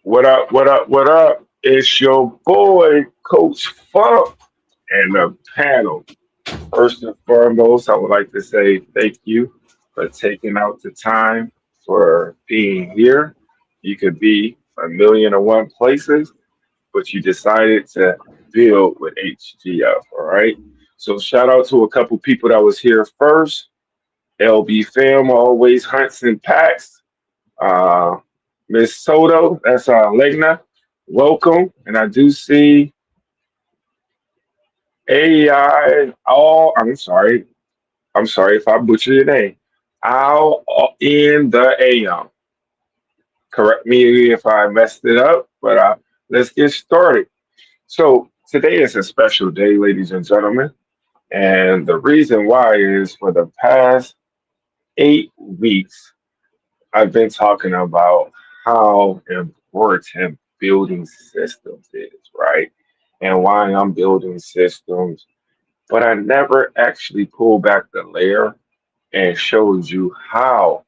What up? What up? What up? It's your boy, Coach Funk, and the panel. First and foremost, I would like to say thank you for taking out the time for being here. You could be a million and one places, but you decided to build with HGF. All right. So shout out to a couple people that was here first. LB Fam always hunts and packs. Uh, Miss Soto, that's Legna. Welcome. And I do see AI. Oh, I'm sorry. I'm sorry if I butchered your name. Al in the AM. Correct me if I messed it up, but let's get started. So today is a special day, ladies and gentlemen. And the reason why is for the past 8 weeks, I've been talking about how important building systems is, right? And why I'm building systems, but I never actually pulled back the layer and showed you how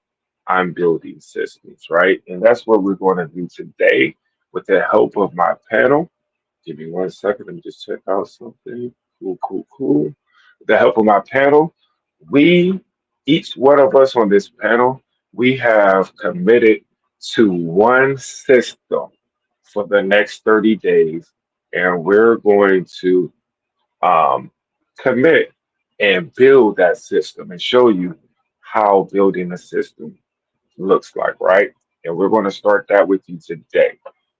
I'm building systems, right? And that's what we're going to do today with the help of my panel. Give me 1 second. Let me just check out something. Cool, cool, cool. With the help of my panel, we, each one of us on this panel, we have committed to one system for the next 30 days. And we're going to um, commit and build that system and show you how building a system looks like, right? And we're going to start that with you today.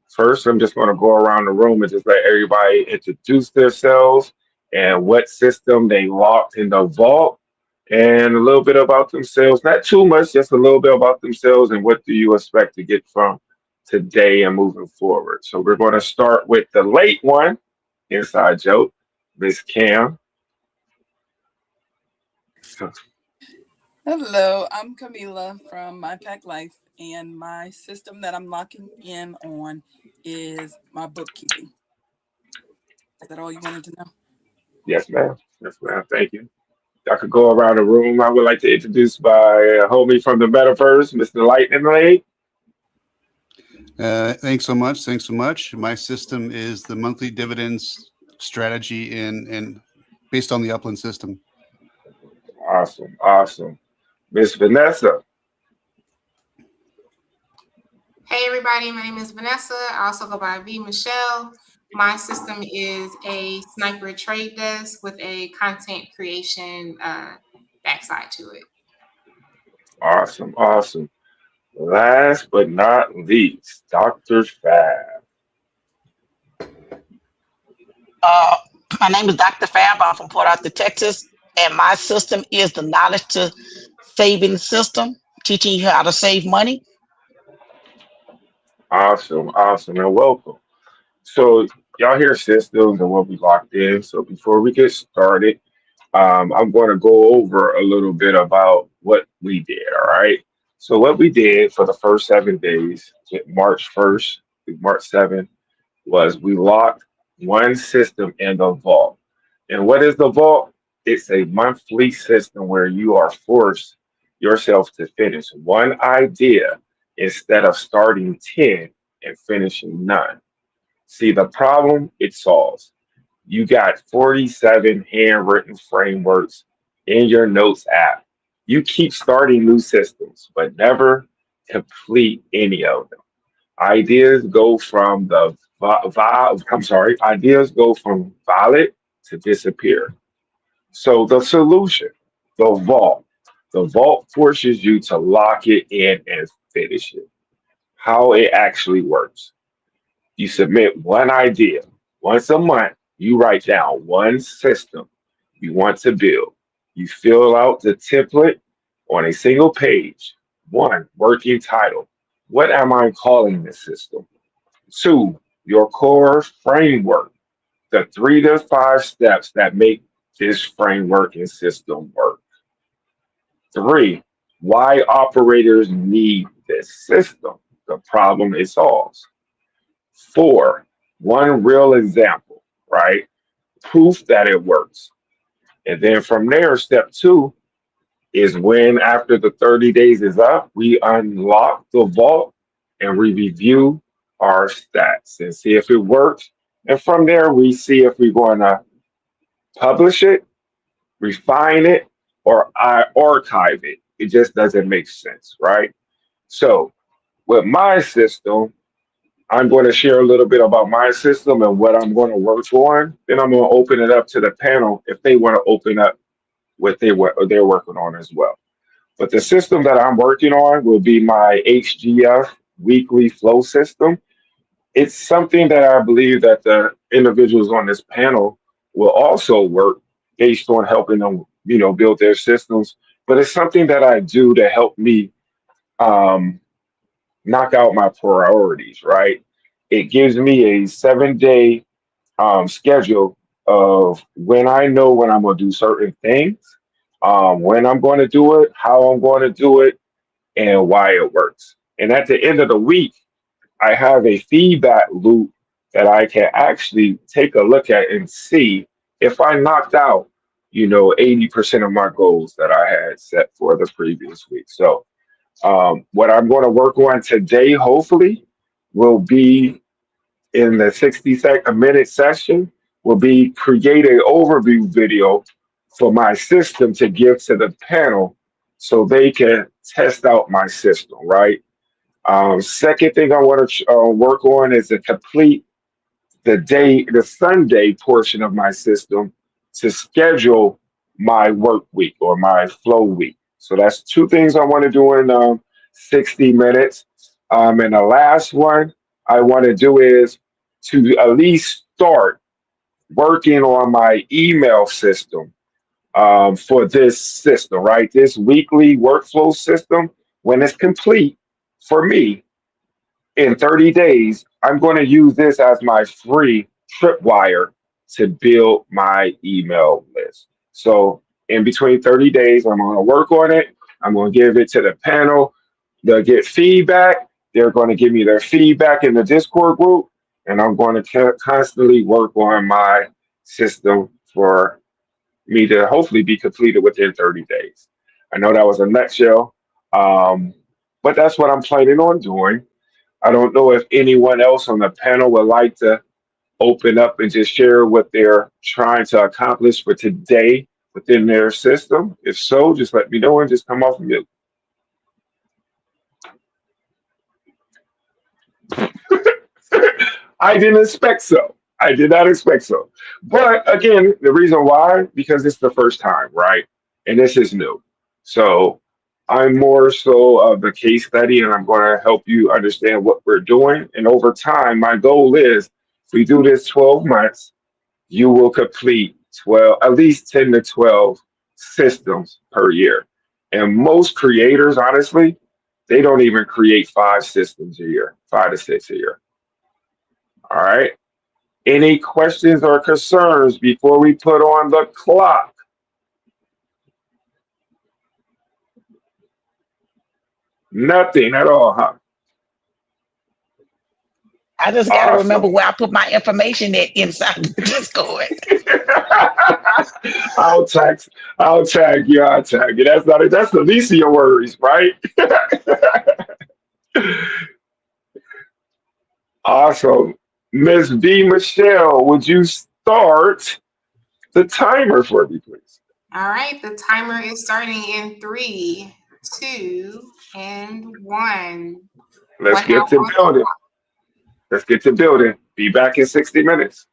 First, I'm just going to go around the room and just let everybody introduce themselves and what system they locked in the vault and a little bit about themselves. Not too much, just a little bit about themselves and what do you expect to get from today and moving forward. So we're going to start with the late one, inside joke, Miss Cam. Hello, I'm Camila from My Pack Life, and my system that I'm locking in on is my bookkeeping. Is that all you wanted to know? Yes, ma'am. Yes, ma'am. Thank you. I could go around the room. I would like to introduce my homie from the metaverse, Mr. Lightning Lane. Thanks so much. Thanks so much. My system is the monthly dividends strategy and based on the Upland system. Awesome, awesome. Miss Vanessa. Hey everybody, my name is Vanessa. I also go by V Michelle. My system is a sniper trade desk with a content creation backside to it. Awesome, awesome. Last but not least, Dr. Fab. Uh, my name is Dr. Fab. I'm from Port Arthur, Texas, and my system is the knowledge to saving system, teaching you how to save money. Awesome, awesome, and welcome. So, y'all hear systems and what we locked in. So, before we get started, I'm going to go over a little bit about what we did. All right. So, what we did for the first 7 days, March 1st through March 7th, was we locked one system in the vault. And what is the vault? It's a monthly system where you are forced yourself to finish one idea instead of starting 10 and finishing none. See, the problem it solves. You got 47 handwritten frameworks in your notes app. You keep starting new systems, but never complete any of them. Ideas go from ideas go from valid to disappear. So the solution, the vault. The vault forces you to lock it in and finish it. How it actually works. You submit one idea. Once a month, you write down one system you want to build. You fill out the template on a single page. One, working title. What am I calling this system? Two, your core framework, the 3 to 5 steps that make this framework and system work. Three, why operators need this system, the problem it solves. Four, one real example, right? Proof that it works. And then from there, step two is when after the 30 days is up, we unlock the vault and we review our stats and see if it works. And from there, we see if we're going to publish it, refine it, or archive it. It just doesn't make sense, right? So, with my system, I'm going to share a little bit about my system and what I'm going to work on. Then I'm going to open it up to the panel if they want to open up what they're working on as well. But the system that I'm working on will be my HGF weekly flow system. It's something that I believe that the individuals on this panel will also work based on helping them, build their systems. But it's something that I do to help me um, knock out my priorities, right? It gives me a 7 day schedule of when I know when I'm going to do certain things, when I'm going to do it, how I'm going to do it, and why it works. And at the end of the week, I have a feedback loop that I can actually take a look at and see if I knocked out, 80% of my goals that I had set for the previous week. So, what I'm going to work on today, hopefully, will be in the 60 minute session, will be create an overview video for my system to give to the panel so they can test out my system, right? Second thing I want to work on is to complete the Sunday portion of my system to schedule my work week or my flow week. So that's two things I want to do in 60 minutes. And the last one I want to do is to at least start working on my email system for this system, right? This weekly workflow system, when it's complete for me, in 30 days, I'm going to use this as my free tripwire to build my email list. So, in between 30 days, I'm going to work on it. I'm going to give it to the panel. They'll get feedback. They're going to give me their feedback in the Discord group. And I'm going to constantly work on my system for me to hopefully be completed within 30 days. I know that was a nutshell, um, but that's what I'm planning on doing. I don't know if anyone else on the panel would like to open up and just share what they're trying to accomplish for today within their system. If so, just let me know and just come off mute. I didn't expect so. I did not expect so. But again, the reason why, because it's the first time, right? And this is new. So I'm more so of the case study and I'm going to help you understand what we're doing. And over time, my goal is if we do this 12 months, you will complete 12, at least 10 to 12 systems per year. And most creators, honestly, they don't even create 5 systems a year, 5 to 6 a year. All right. Any questions or concerns before we put on the clock? Nothing at all, huh? I just got to remember Awesome. where I put my information at inside the Discord. I'll tag, I'll tag you. I'll tag you. That's the least of your worries, right? Awesome. Miss B. Michelle, would you start the timer for me, please? All right, the timer is starting in 3, 2, and 1. Let's 1 hour get to on the building. Let's get to building. Be back in 60 minutes.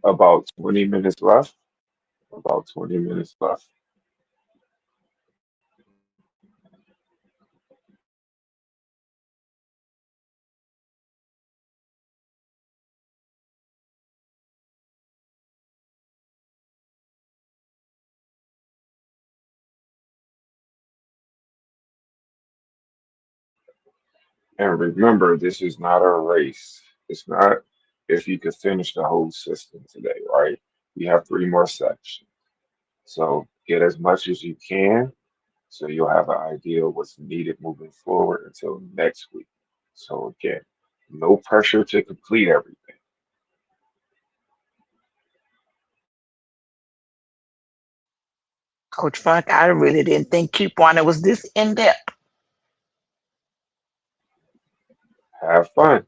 About 20 minutes left. About 20 minutes left. And remember, this is not a race. It's not if you could finish the whole system today, right? We have three more sections. So get as much as you can so you'll have an idea of what's needed moving forward until next week. So again, no pressure to complete everything. Coach Funk, I really didn't think couponing was this in depth. Have fun.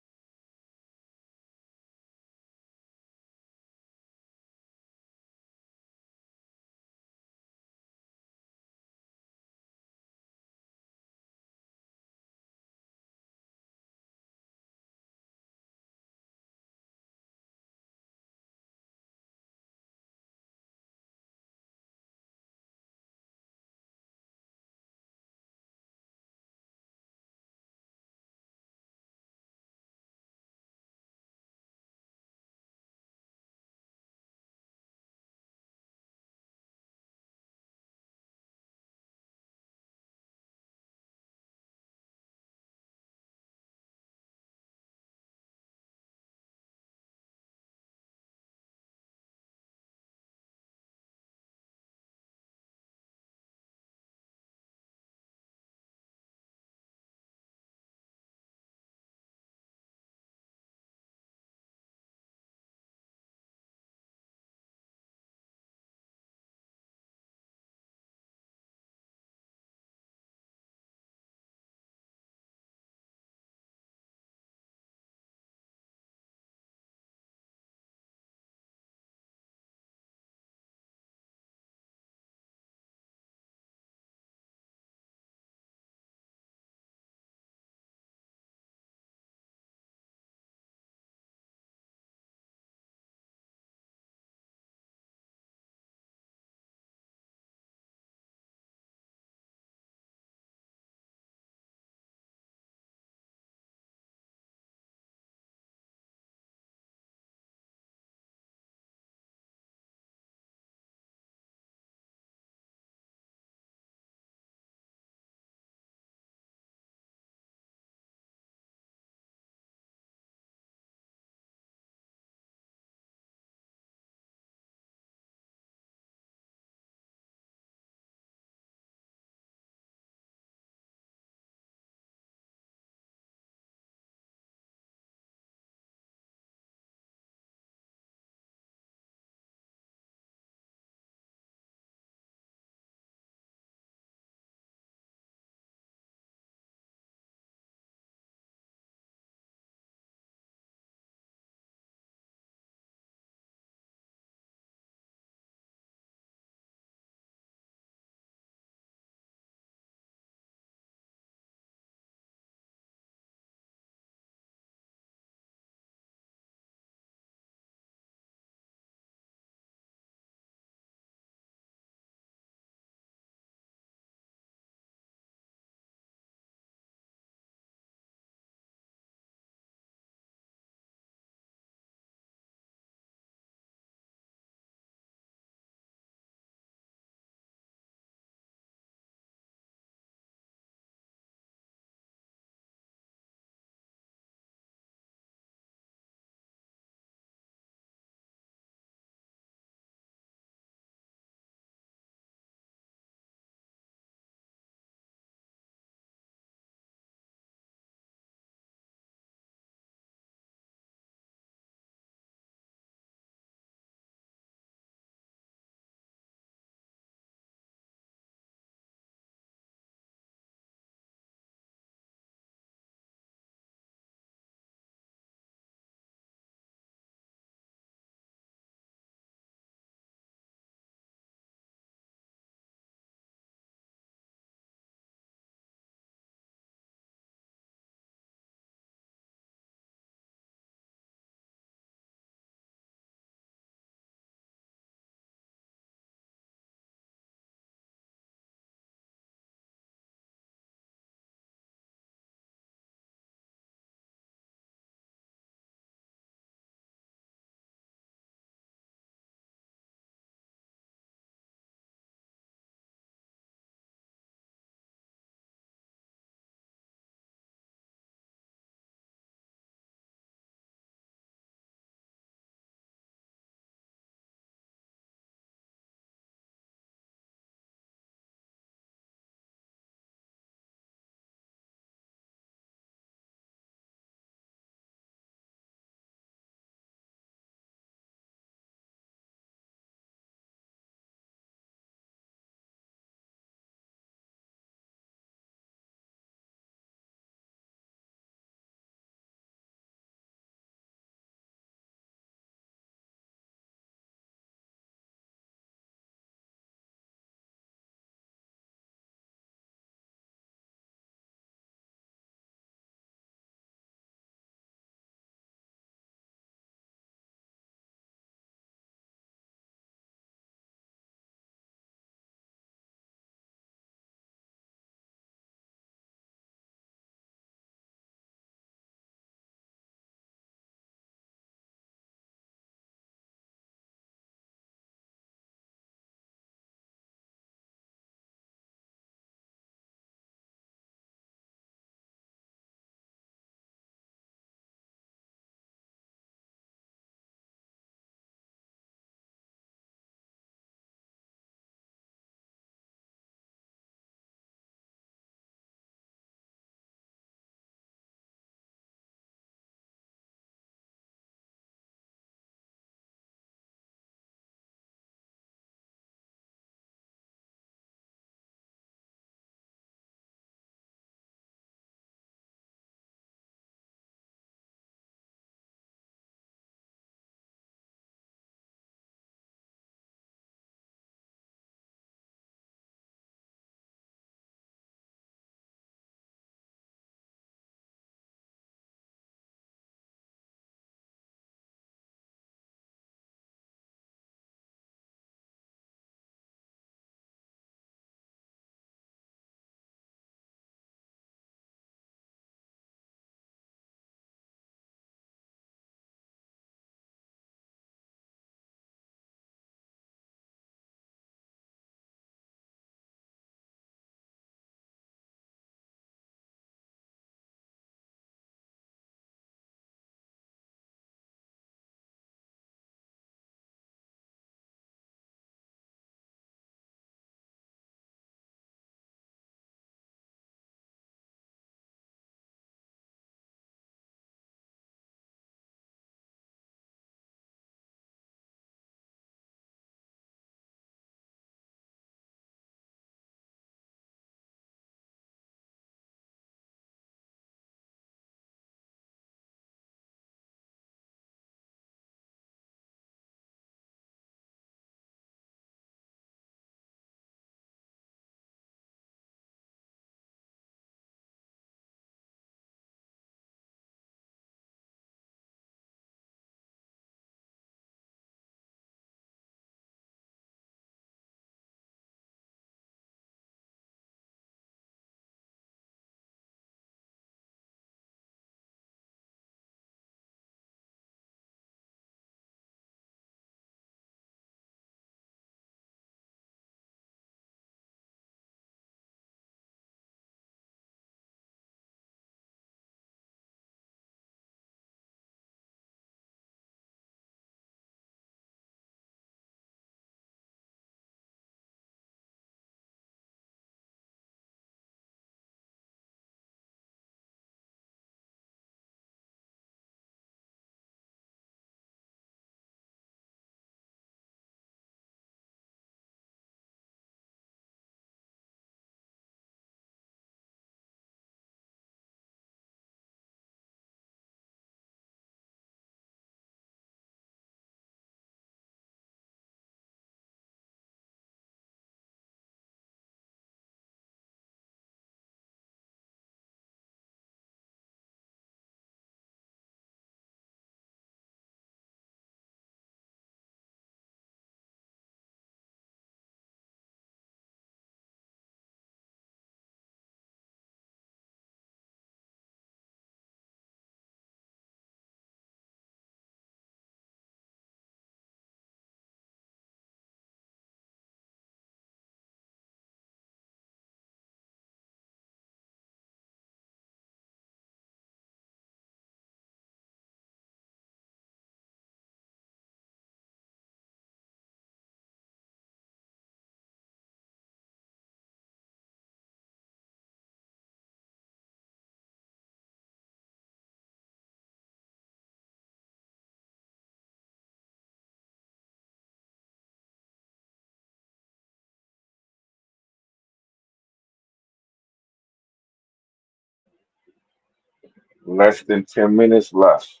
Less than 10 minutes left.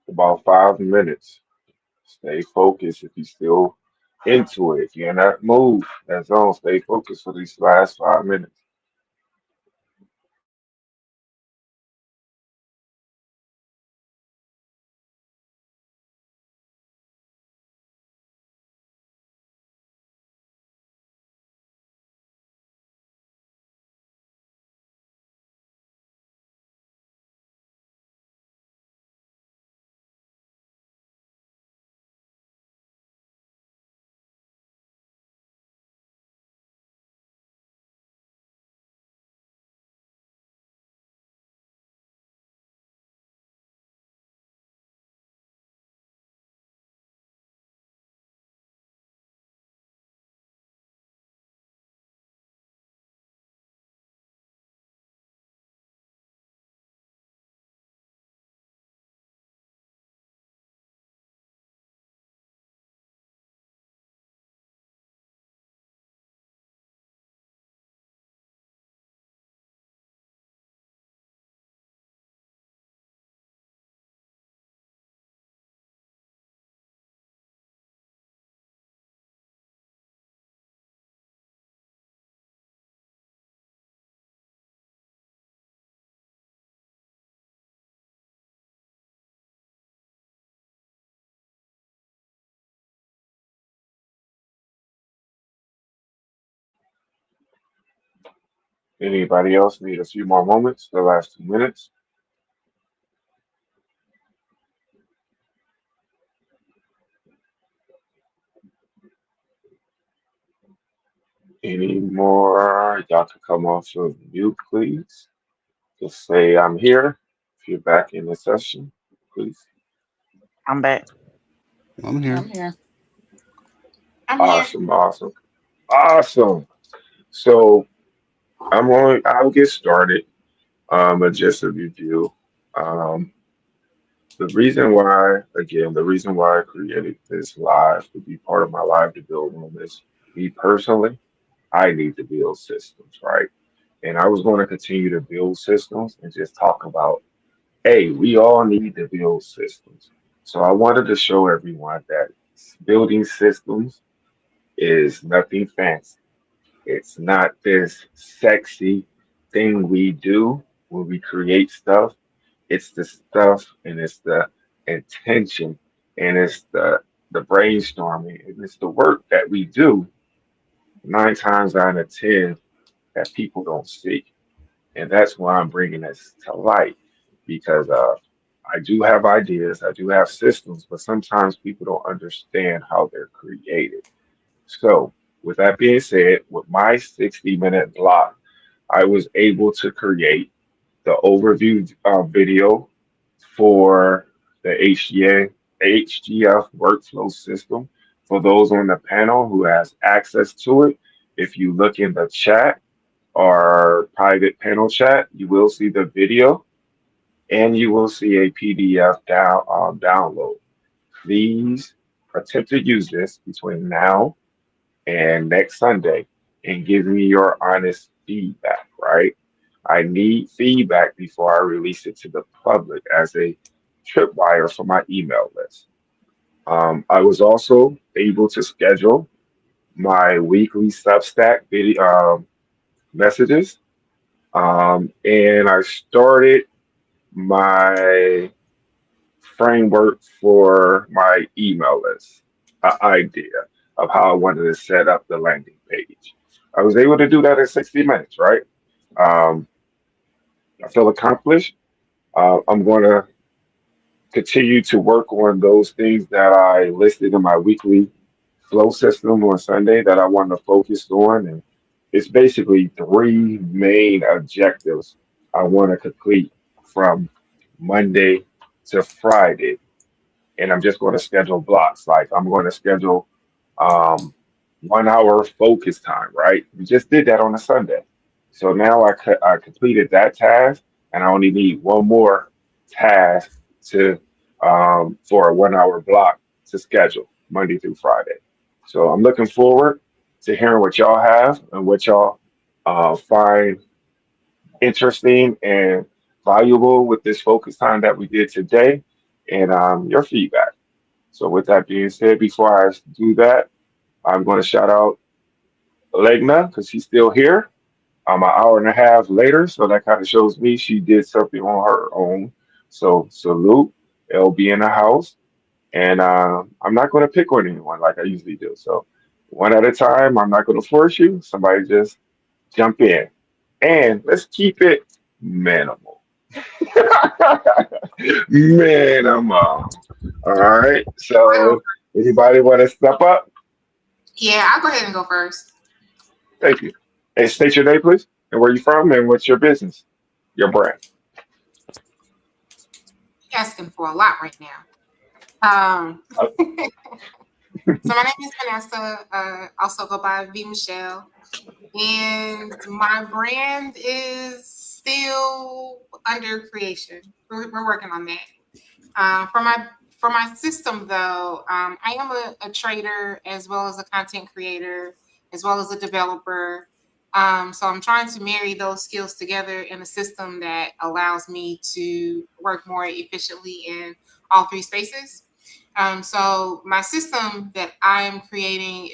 About 5 minutes. Stay focused if you're still into it. If you're in that mood, that zone, stay focused for these last 5 minutes. Anybody else need a few more moments? The last 2 minutes. Any more? Y'all can come off of mute, please. Just say I'm here. If you're back in the session, please. I'm back. I'm I'm here. here. I'm here. Awesome, awesome, awesome. So I'll get started. But just a review. Um, the reason why, again, the reason why I created this live to be part of my live to build room is me personally. I need to build systems, right? And I was going to continue to build systems and just talk about, hey, we all need to build systems. So I wanted to show everyone that building systems is nothing fancy. It's not this sexy thing we do when we create stuff. It's the stuff and it's the intention and it's the brainstorming and it's the work that we do 9 times out of 10 that people don't see. And that's why I'm bringing this to light because I do have ideas, I do have systems, but sometimes people don't understand how they're created. So, with that being said, with my 60-minute block, I was able to create the overview video for the HGF workflow system. For those on the panel who has access to it, if you look in the chat or private panel chat, you will see the video and you will see a PDF download. Please attempt to use this between now and next Sunday and give me your honest feedback, right? I need feedback before I release it to the public as a tripwire for my email list. I was also able to schedule my weekly Substack video messages, and I started my framework for my email list, an idea of how I wanted to set up the landing page. I was able to do that in 60 minutes, right? Um, I feel accomplished. I'm going to continue to work on those things that I listed in my weekly flow system on Sunday that I want to focus on. And it's basically three main objectives I want to complete from Monday to Friday, and I'm just going to schedule blocks. Like I'm going to schedule um, 1 hour focus time, right? We just did that on a Sunday. So now I completed that task, and I only need one more task to for a 1 hour block to schedule Monday through Friday. So I'm looking forward to hearing what y'all have and what y'all find interesting and valuable with this focus time that we did today, and your feedback. So, with that being said, before I do that, I'm going to shout out Legna because she's still here. An hour and a half later, so that kind of shows me she did something on her own. So, salute, LB in the house. And I'm not going to pick on anyone like I usually do. So, one at a time, I'm not going to force you. Somebody just jump in. And let's keep it minimal. Minimal. All right. Well, So, anybody want to step up? yeah, I'll go ahead and go first. Thank you. Hey, state your name, please, and where you from, and what's your business, your brand. You're asking for a lot right now. Uh, So my name is Vanessa. Also go by V Michelle, and my brand is still under creation. We're working on that. For my system though, I am a trader as well as a content creator as well as a developer. So I'm trying to marry those skills together in a system that allows me to work more efficiently in all three spaces. So my system that I'm creating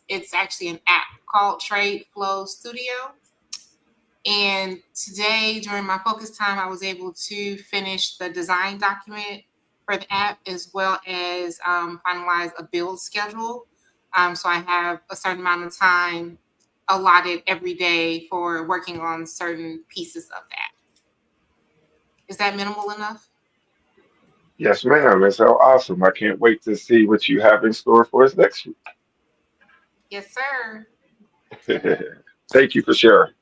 it's actually an app called Trade Flow Studio. And today, during my focus time, I was able to finish the design document for the app as well as finalize a build schedule. So I have a certain amount of time allotted every day for working on certain pieces of that. Is that minimal enough? Yes, ma'am. It's so awesome. I can't wait to see what you have in store for us next Yes, sir. week. Thank you for sharing.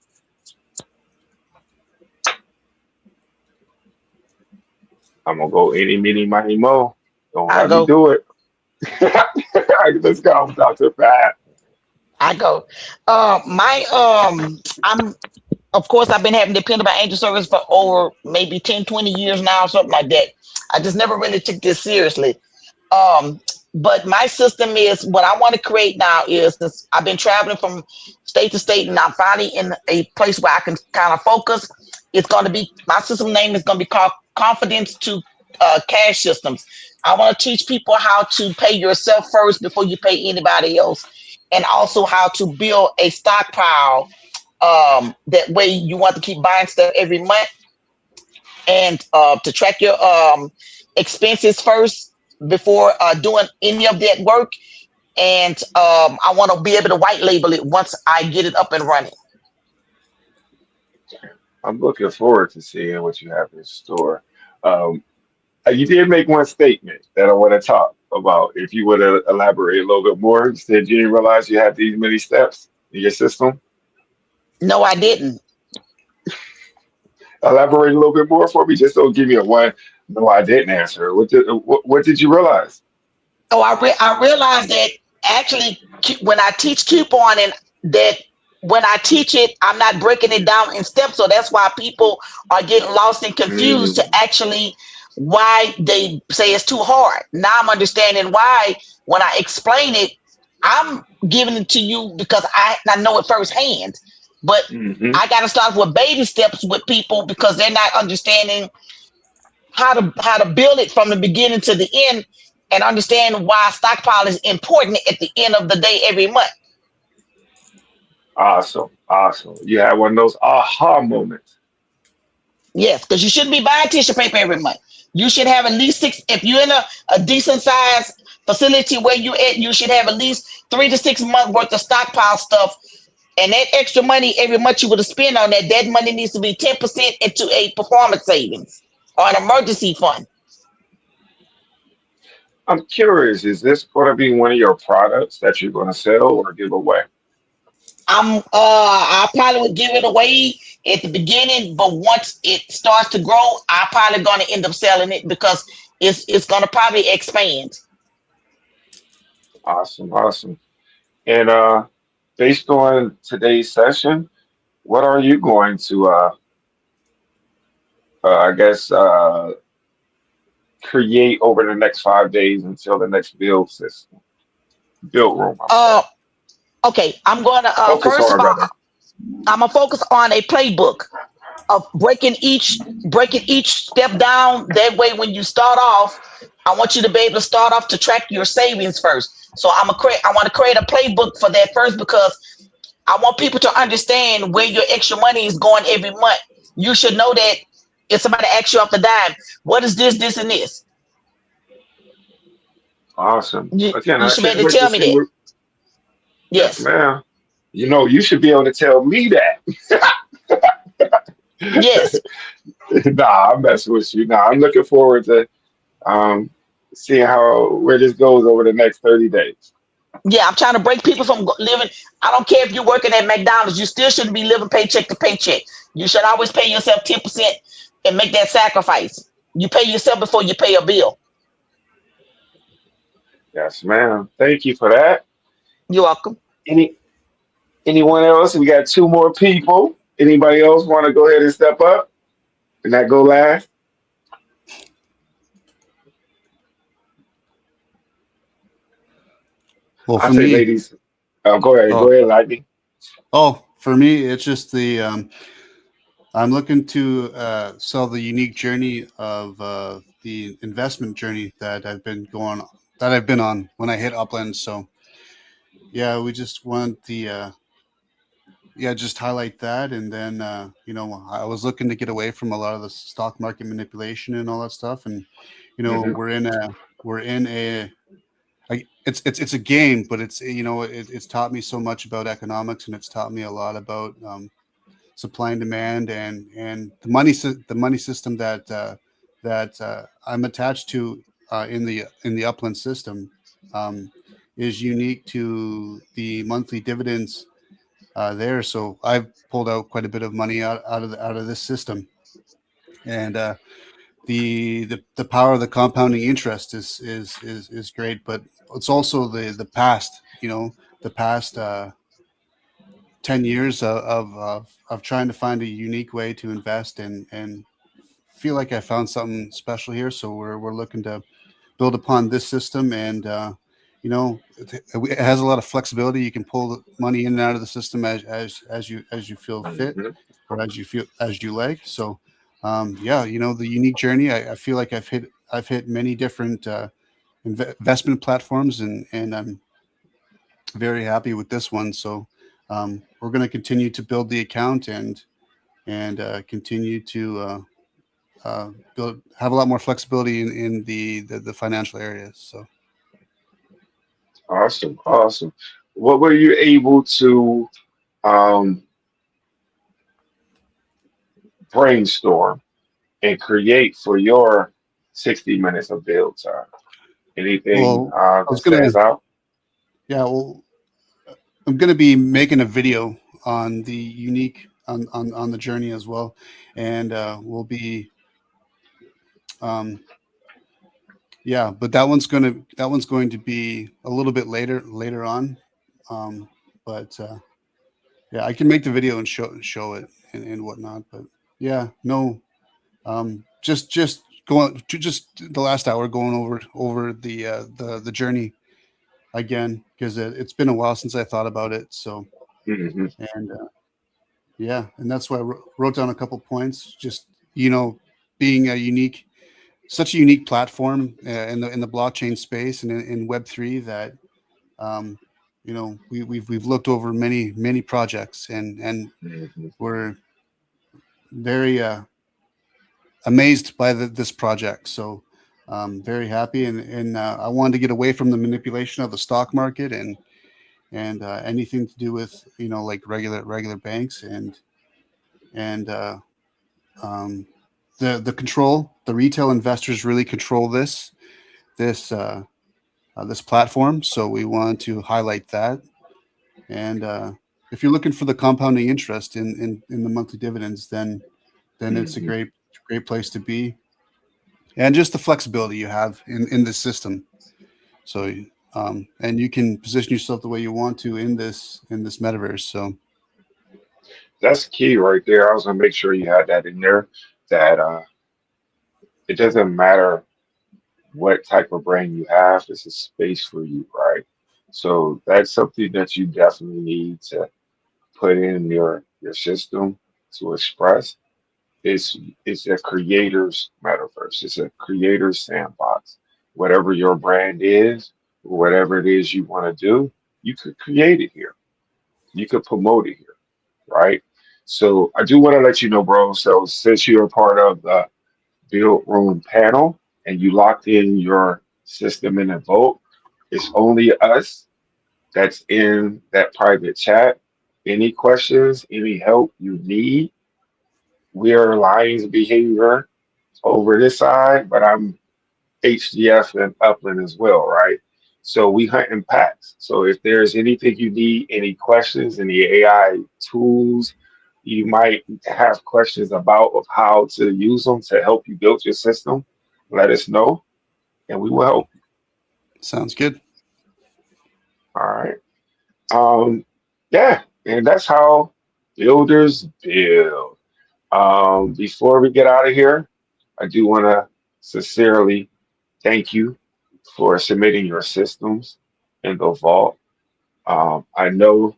I'm gonna go any, mini, miny, mo. Don't I have me go. do it. Let's go, Dr. Fat. I go. My I'm of course I've been having dependable angel service for over maybe 10, 20 years now, something like that. I just never really took this seriously. Um, but my system is what I want to create now is this. I've been traveling from state to state, and I'm finally in a place where I can kind of focus. It's going to be my system name is going to be called Confidence to Cash Systems. I want to teach people how to pay yourself first before you pay anybody else, and also how to build a stockpile. That way, you want to keep buying stuff every month, and to track your expenses first before doing any of that work. And I want to be able to white label it once I get it up and running. I'm looking forward to seeing what you have in store. Um, you did make one statement that I want to talk about. If you would elaborate a little bit more, you said you didn't realize you had these many steps in your system. No, I didn't. Elaborate a little bit more for me. Just don't give me a one. No, I didn't answer. What did you realize? Oh, I realized that actually when I teach couponing, that when I teach it, I'm not breaking it down in steps. So that's why people are getting lost and confused to Mm, actually why they say it's too hard. Now I'm understanding why when I explain it, I'm giving it to you because I know it firsthand. But hmm I got to start with baby steps with people because they're not understanding how to build it from the beginning to the end and understand why stockpile is important at the end of the day every month. Awesome, awesome. You had one of those aha moments. Yes, because you shouldn't be buying tissue paper every month. You should have at least six. If you're in a decent size facility where you at, you should have at least 3 to 6 months worth of stockpile stuff. And that extra money every month you would have spent on that, that money needs to be 10% into a performance savings or an emergency fund. I'm curious, is this going to be one of your products that you're going to sell or give away? I probably would give it away at the beginning, but once it starts to grow, I probably gonna end up selling it because it's gonna probably expand. Awesome, awesome. And based on today's session, what are you going to, I guess, create over the next 5 days until the next build room? I'm Uh sorry. okay, I'm gonna Focus first of on all, rather. I'm gonna focus on a playbook of breaking each step down. That way when you start off, I want you to be able to start off to track your savings first. So I want to create a playbook for that first because I want people to understand where your extra money is going every month. You should know that if somebody asks you off the dime, what is this, and this? Awesome. You, Again, you I should be can't able to wait to tell me see that. what. Yes, Yes, ma'am. You know, you should be able to tell me yes. that. Nah, I'm messing with you. Nah, I'm looking forward to um, seeing how where this goes over the next 30 days. Yeah, I'm trying to break people from living. I don't care if you're working at McDonald's, you still shouldn't be living paycheck to paycheck. You should always pay yourself 10% and make that sacrifice. You pay yourself before you pay a bill. Yes, ma'am. Thank you for that. You're welcome. Any anyone else? We got two more people. Anybody else want to go ahead and step up and not go last? Well, I for say, me, ladies, go oh, ahead, Lightning. for me, it's just the I'm looking to sell the unique journey of the investment journey that I've been on when I hit Upland. So yeah, we just want the just highlight that, and then I was looking to get away from a lot of the stock market manipulation and all that stuff, and Hmm. we're in a it's a game, but it's it's taught me so much about economics, and it's taught me a lot about supply and demand, and the money system that I'm attached to in the upland system um, is unique to the monthly dividends there. So I've pulled out quite a bit of money out of this system, and the power of the compounding interest is great, but it's also the past, the past 10 years of trying to find a unique way to invest and feel like I found something special here. So we're looking to build upon this system, and it has a lot of flexibility. You can pull the money in and out of the system as you feel fit, Hmm. or as you like. So yeah, the unique journey. I feel like I've hit many different investment platforms, and I'm very happy with this one. So we're going to continue to build the account and continue to have a lot more flexibility in the financial areas. So Awesome, awesome. What were you able to um, brainstorm and create for your 60 minutes of build time? Anything well, I that was gonna stands out? yeah, well, I'm gonna be making a video on the unique on the journey as well, and we'll be um, yeah, but that one's going to be a little bit later on, um, but yeah, I can make the video and show it and whatnot. But yeah, no, just going to just the last hour going over the journey again, because it's been a while since I thought about it. So Hmm. and yeah, and that's why I wrote down a couple points. Just being a unique, such a unique platform in the blockchain space and in Web3 that um, we've looked over many projects, and Hmm. we're very amazed by this project. So very happy, and I wanted to get away from the manipulation of the stock market and anything to do with like regular banks and um, the control. The retail investors really control this this platform. So we want to highlight that. And if you're looking for the compounding interest in the monthly dividends, then it's a Hmm. great place to be, and just the flexibility you have in this system. So and you can position yourself the way you want to in this metaverse. So That's key right there. I was gonna make sure you had that in there. That it doesn't matter what type of brain you have, it's a space for you, right? So that's something that you definitely need to put in your system to express. It's a creator's metaverse. It's a creator's sandbox. Whatever your brand is, whatever it is you want to do, you could create it here. You could promote it here, right? So I do want to let you know, bro. So since you're a part of the build room panel and you locked in your system in a vote, it's only us that's in that private chat. Any questions, any help you need, we are Lions behavior over this side, but I'm HDF and Upland as well, right? So we hunt in packs. So if there's anything you need, any questions, any AI tools, you might have questions about of how to use them to help you build your system, let us know and we will help. sounds good. All right. Um, yeah, and that's how builders build. Before we get out of here, I do want to sincerely thank you for submitting your systems in the vault. I know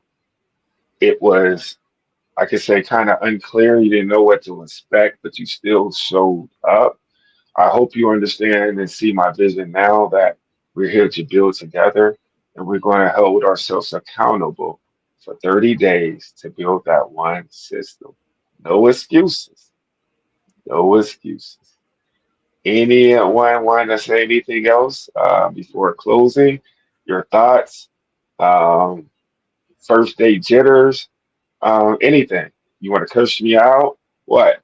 it was, I could say, kind of unclear. You didn't know what to expect, but you still showed up. I hope you understand and see my vision now that we're here to build together and we're going to hold ourselves accountable for 30 days to build that one system. No excuses. No excuses. Anyone want to say anything else before closing? your thoughts, um, first date jitters, anything. You want to curse me out? What?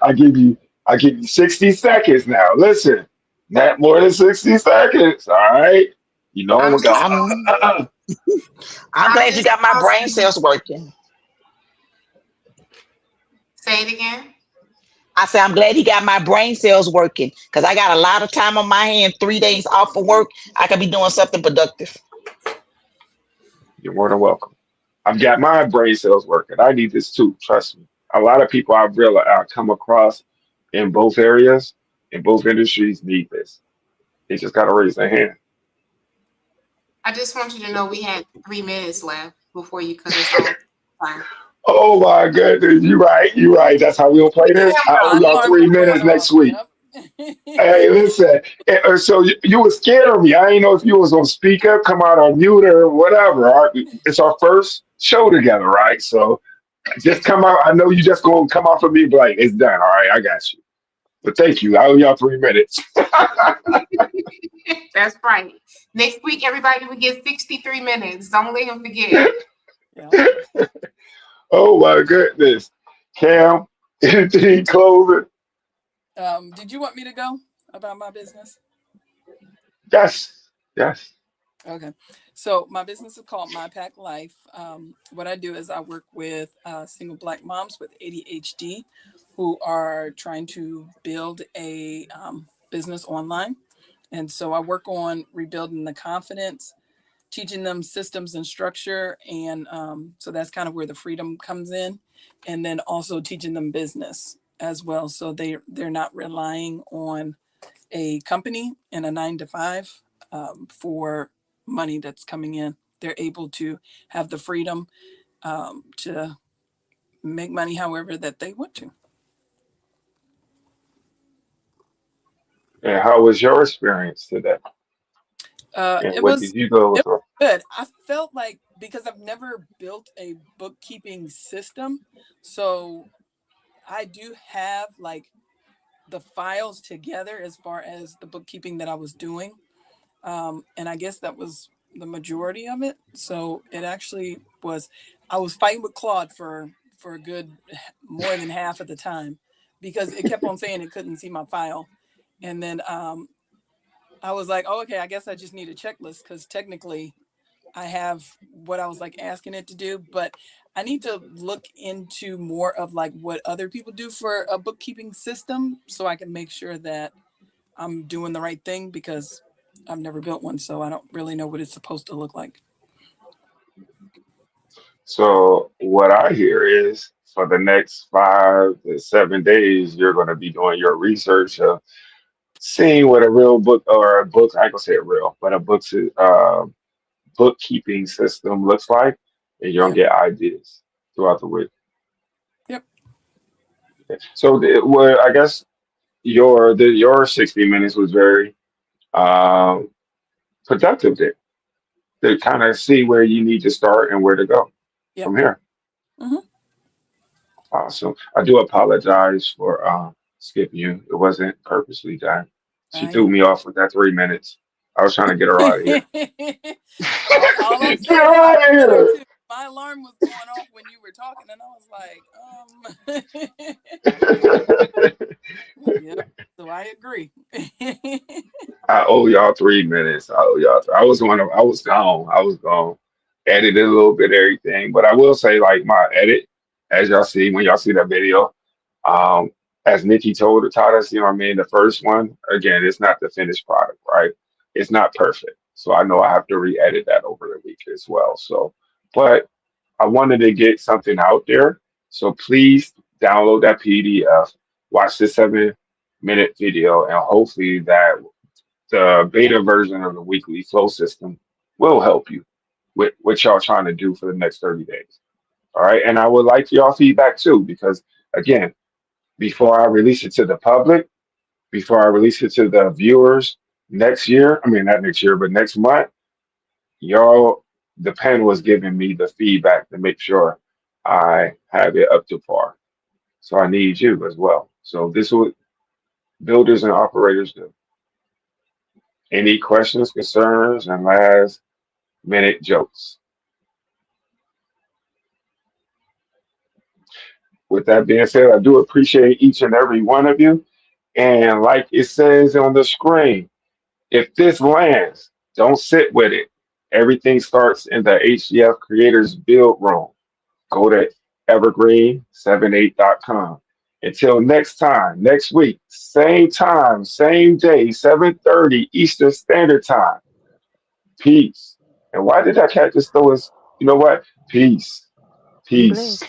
I give you I give you 60 seconds now. Listen, not more than 60 seconds. All right. You know I'm I'm gonna go. just I'm I'm I'm glad you just got my brain pausing. cells working. Say it again. I said I'm glad he got my brain cells working because I got a lot of time on my hand. 3 days off of work, I could be doing something productive. You're more than welcome. I've got my brain cells working. I need this too. Trust me. A lot of people I've realized I come across in both areas, in both industries, need this. They just gotta raise their hand. I just want you to So, know we had 3 minutes left before you cut us off. Fine. oh my goodness, you right, you right. That's how we'll play this. I owe My y'all alarm three was going minutes off. next week. Yep. Hey, listen. So you was scared of me. I didn't know if you was gonna speak up, come out on mute, or whatever. It's our first show together, right? So just come out. I know you just gonna come off of me, and be like, it's done. All right, I got you. But thank you. I owe y'all 3 minutes. That's right. Next week, everybody will get 63 minutes. Don't let him forget. Yep. Oh my goodness. Cam, anything closing? Did you want me to go about my business? Yes. Yes. Okay. So my business is called My Pack Life. What I do is I work with single Black moms with ADHD who are trying to build a business online. And so I work on rebuilding the confidence, teaching them systems and structure. And so that's kind of where the freedom comes in. And then also teaching them business as well. So they're not relying on a company and a 9 to 5 for money that's coming in. They're able to have the freedom to make money however that they want to. And how was your experience today? And It what was did you go it through? was good. I felt like because I've never built a bookkeeping system, so I do have like the files together as far as the bookkeeping that I was doing. And I guess that was the majority of it. So it actually was. I was fighting with Claude for a good more than half of the time because it kept on saying it couldn't see my file, and then I was like, oh, okay, I guess I just need a checklist because technically I have what I was like asking it to do, but I need to look into more of like what other people do for a bookkeeping system so I can make sure that I'm doing the right thing because I've never built one, so I don't really know what it's supposed to look like. So what I hear is for the next 5 to 7 days, you're going to be doing your research of seeing what a real book or a book, I can say it real, but a bookkeeping system looks like, and you're gonna Yep. get ideas throughout the week. Yep. So, well, I guess your 60 minutes was very um, productive there to kind of see where you need to start and where to go Yep. from here. Hmm. Awesome. I do apologize for skipping you. It wasn't purposely done. She threw I me off with that 3 minutes. I was trying to get her out of here. all I'm Get saying her is I out of was there here. too. My alarm was going off when you were talking, and I was like, yep. So I agree. I owe y'all 3 minutes. I owe y'all. I was one of. I was gone. I was gone. Edited a little bit of everything, but I will say, like my edit, as y'all see when y'all see that video, um, as Nikki taught us, you know what I mean. The first one, again, it's not the finished product, right? It's not perfect, so I know I have to re-edit that over the week as well. So, but I wanted to get something out there, so please download that PDF, watch the 7 minute video, and hopefully that the beta version of the weekly flow system will help you with what y'all trying to do for the next 30 days. All right. And I would like y'all feedback too, because again, before I release it to the public, before I release it to the viewers next year, I mean, not next year, but next month, y'all, the panel is giving me the feedback to make sure I have it up to par. So I need you as well. So this is what builders and operators do. Any questions, concerns, and last minute jokes? With that being said, I do appreciate each and every one of you. And like it says on the screen, if this lands, don't sit with it. Everything starts in the HDF Creators Build Room. Go to evergreen78.com. Until next time, next week, same time, same day, 7:30 Eastern Standard Time. Peace. And why did that cat just throw us? You know what? Peace. Be Peace. blessed.